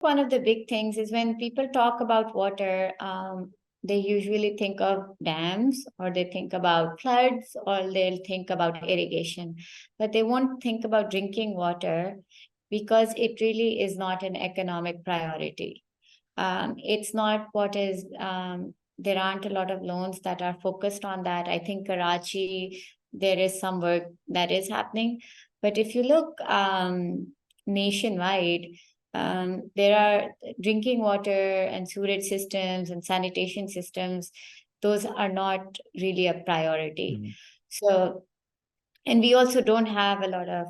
one of the big things is when people talk about water, they usually think of dams, or they think about floods, or they'll think about irrigation, but they won't think about drinking water because it really is not an economic priority. It's not what is, there aren't a lot of loans that are focused on that. I think Karachi, there is some work that is happening. But if you look nationwide, there are drinking water and sewage systems and sanitation systems. Those are not really a priority. Mm. So, and we also don't have a lot of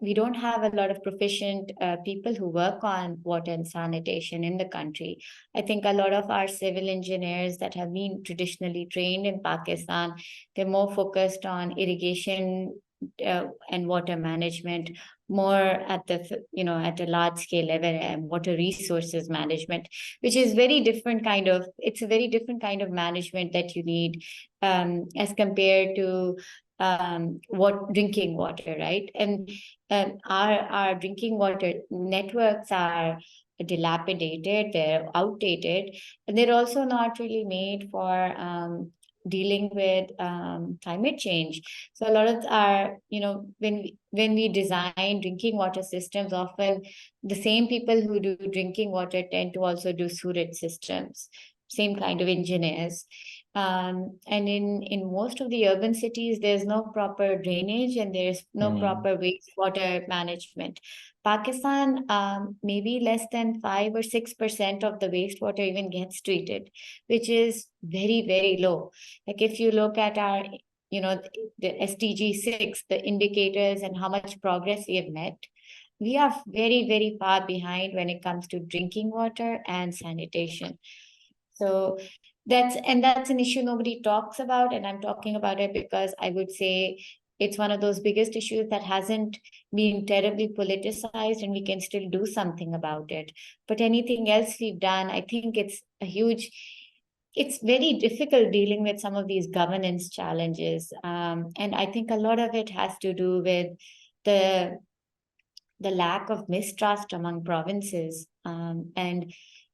we don't have a lot of proficient people who work on water and sanitation in the country. I think a lot of our civil engineers that have been traditionally trained in Pakistan, they're more focused on irrigation and water management, more at the at a large scale level, and water resources management, which is very different kind of, it's a very different kind of management that you need as compared to what drinking water, right? And our drinking water networks are dilapidated, they're outdated, and they're also not really made for dealing with climate change. So a lot of our, when we design drinking water systems, often the same people who do drinking water tend to also do sewage systems, same kind of engineers. And in most of the urban cities, there's no proper drainage and there's no Mm. proper wastewater management. Pakistan, maybe less than 5 or 6% of the wastewater even gets treated, which is very, very low. Like if you look at our, the SDG 6, the indicators and how much progress we have met, we are very, very far behind when it comes to drinking water and sanitation. So that's an issue nobody talks about, and I'm talking about it because I would say it's one of those biggest issues that hasn't been terribly politicized, and we can still do something about it. But anything else we've done, I think it's very difficult dealing with some of these governance challenges. And I think a lot of it has to do with the the lack of mistrust among provinces, and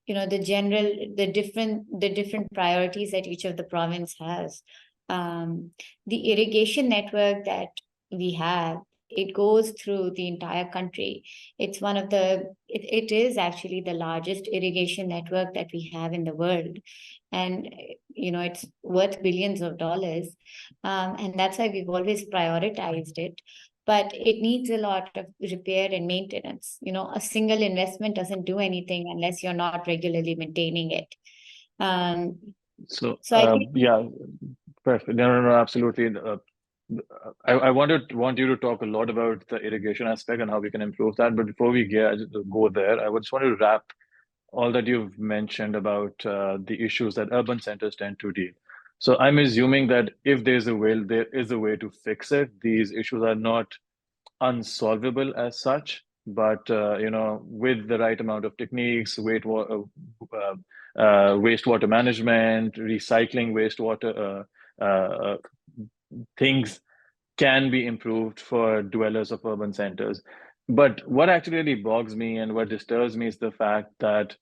the different priorities that each of the province has. The irrigation network that we have, it goes through the entire country. It is actually the largest irrigation network that we have in the world, and it's worth billions of dollars, and that's why we've always prioritized it. But it needs a lot of repair and maintenance. A single investment doesn't do anything unless you're not regularly maintaining it. Um, So, so I think, yeah, perfect. No, no, no, absolutely. I want you to talk a lot about the irrigation aspect and how we can improve that. But before we go there, I would just want to wrap all that you've mentioned about the issues that urban centers tend to deal. So I'm assuming that if there's a will, there is a way to fix it. These issues are not unsolvable as such, but with the right amount of techniques, wastewater management, recycling wastewater, things can be improved for dwellers of urban centers. But what actually really bogs me and what disturbs me is the fact that,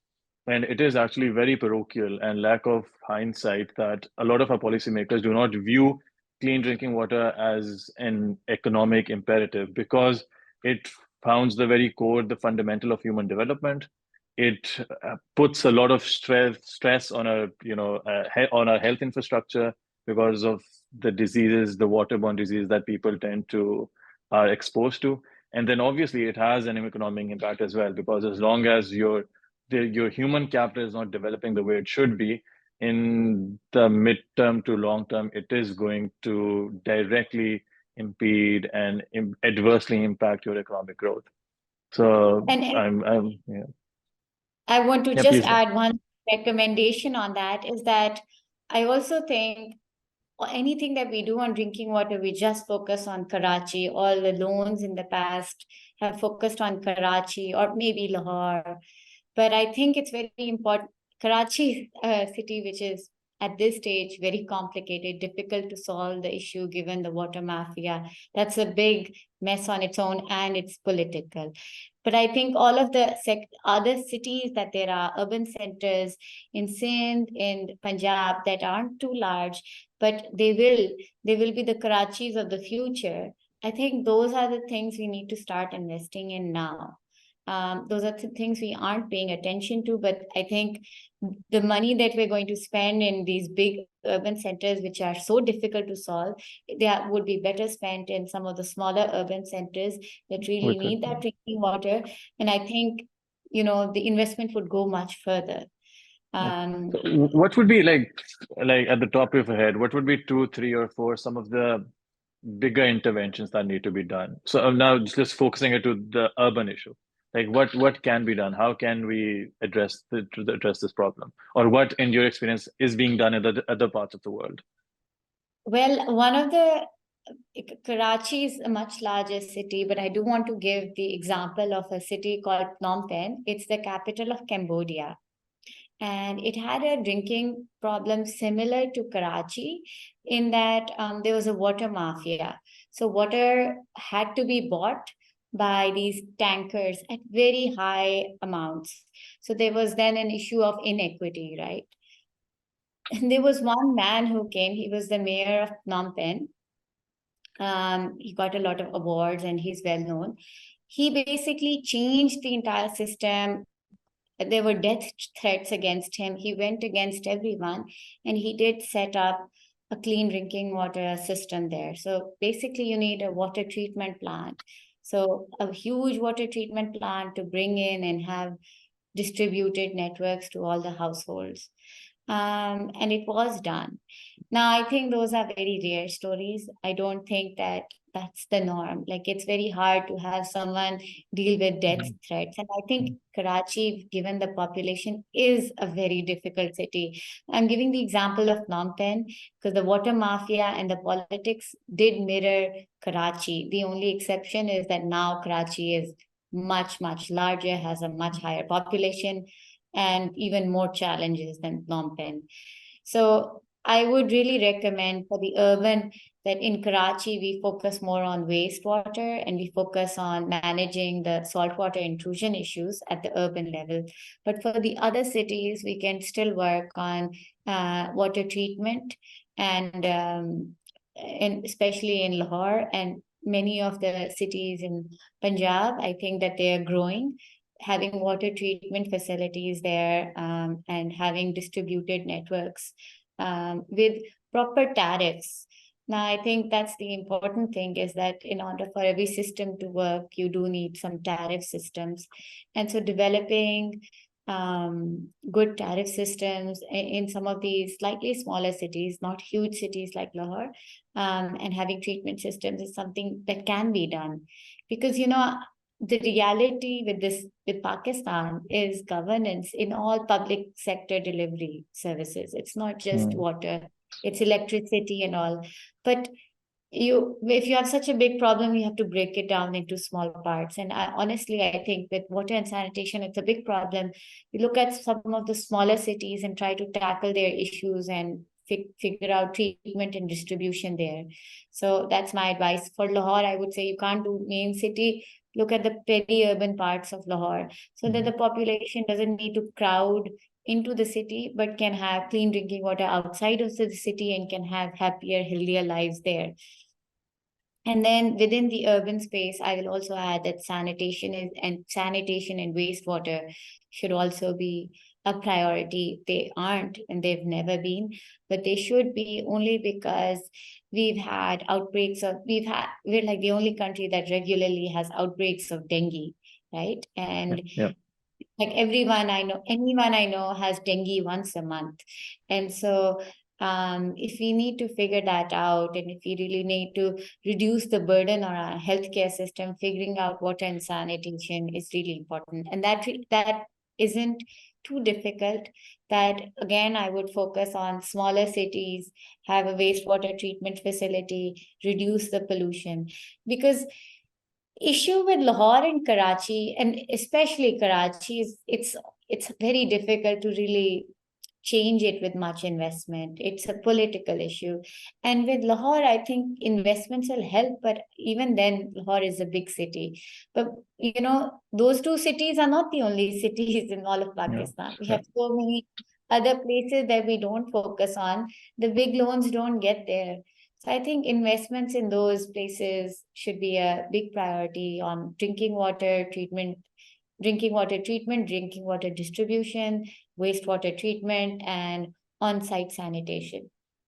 and it is actually very parochial and lack of hindsight, that a lot of our policymakers do not view clean drinking water as an economic imperative because it founds the very core, the fundamental of human development. It puts a lot of stress on on our health infrastructure because of the diseases, the waterborne diseases that people tend to are exposed to. And then obviously it has an economic impact as well, because as long as your human capital is not developing the way it should be, in the midterm to long term, it is going to directly impede and adversely impact your economic growth. So and yeah, I want to yeah, just please. add one recommendation on that, is that I also think anything that we do on drinking water, we just focus on Karachi. All the loans in the past have focused on Karachi or maybe Lahore. But I think it's very important. Karachi is a city which is at this stage very complicated, difficult to solve the issue given the water mafia. That's a big mess on its own, and it's political. But I think all of the other cities that there are, urban centers in Sindh, in Punjab, that aren't too large, but they will be the Karachis of the future. I think those are the things we need to start investing in now. Those are the things we aren't paying attention to, but I think the money that we're going to spend in these big urban centers, which are so difficult to solve, would be better spent in some of the smaller urban centers that really need that drinking water. And I think, the investment would go much further. So what would be like at the top of your head, what would be two, three, or four some of the bigger interventions that need to be done? So now just focusing it to the urban issue. Like what can be done? How can we address this problem? Or what, in your experience, is being done in the other parts of the world? Well, Karachi is a much larger city, but I do want to give the example of a city called Phnom Penh. It's the capital of Cambodia. And it had a drinking problem similar to Karachi in that there was a water mafia. So water had to be bought by these tankers at very high amounts. So there was then an issue of inequity, right? And there was one man who came, he was the mayor of Phnom Penh. He got a lot of awards and he's well known. He basically changed the entire system. There were death threats against him. He went against everyone, and he did set up a clean drinking water system there. So basically, you need a water treatment plant. So a huge water treatment plant to bring in and have distributed networks to all the households. And it was done. Now, I think those are very rare stories. I don't think that that's the norm. Like, it's very hard to have someone deal with death threats. And I think Karachi, given the population, is a very difficult city. I'm giving the example of Phnom Penh because the water mafia and the politics did mirror Karachi. The only exception is that now Karachi is much, much larger, has a much higher population, and even more challenges than Phnom Penh. So I would really recommend for the urban that in Karachi, we focus more on wastewater and we focus on managing the saltwater intrusion issues at the urban level. But for the other cities, we can still work on water treatment and especially in Lahore and many of the cities in Punjab. I think that they are growing, having water treatment facilities there and having distributed networks with proper tariffs. Now, I think that's the important thing is that in order for every system to work, you do need some tariff systems. And so developing good tariff systems in some of these slightly smaller cities, not huge cities like Lahore, and having treatment systems is something that can be done. Because, the reality with Pakistan is governance in all public sector delivery services. It's not just water, it's electricity and all. But if you have such a big problem, you have to break it down into small parts. And honestly, I think with water and sanitation, it's a big problem. You look at some of the smaller cities and try to tackle their issues and figure out treatment and distribution there. So that's my advice. For Lahore, I would say you can't do main city. Look at the peri-urban parts of Lahore so that the population doesn't need to crowd into the city, but can have clean drinking water outside of the city and can have happier, healthier lives there. And then within the urban space, I will also add that sanitation and wastewater should also be a priority. They aren't and they've never been, but they should be only because we're like the only country that regularly has outbreaks of dengue, right? And like anyone I know has dengue once a month. And so if we need to figure that out and if we really need to reduce the burden on our healthcare system, figuring out water and sanitation is really important. And that isn't too difficult. That again, I would focus on smaller cities, have a wastewater treatment facility, reduce the pollution. Because issue with Lahore and Karachi, and especially Karachi, is it's very difficult to really change it with much investment. It's a political issue. And with Lahore, I think investments will help, but even then, Lahore is a big city. But those two cities are not the only cities in all of Yeah. Pakistan. We Yeah. have so many other places that we don't focus on. The big loans don't get there. So I think investments in those places should be a big priority on drinking water treatment, drinking water distribution, wastewater treatment, and on-site sanitation.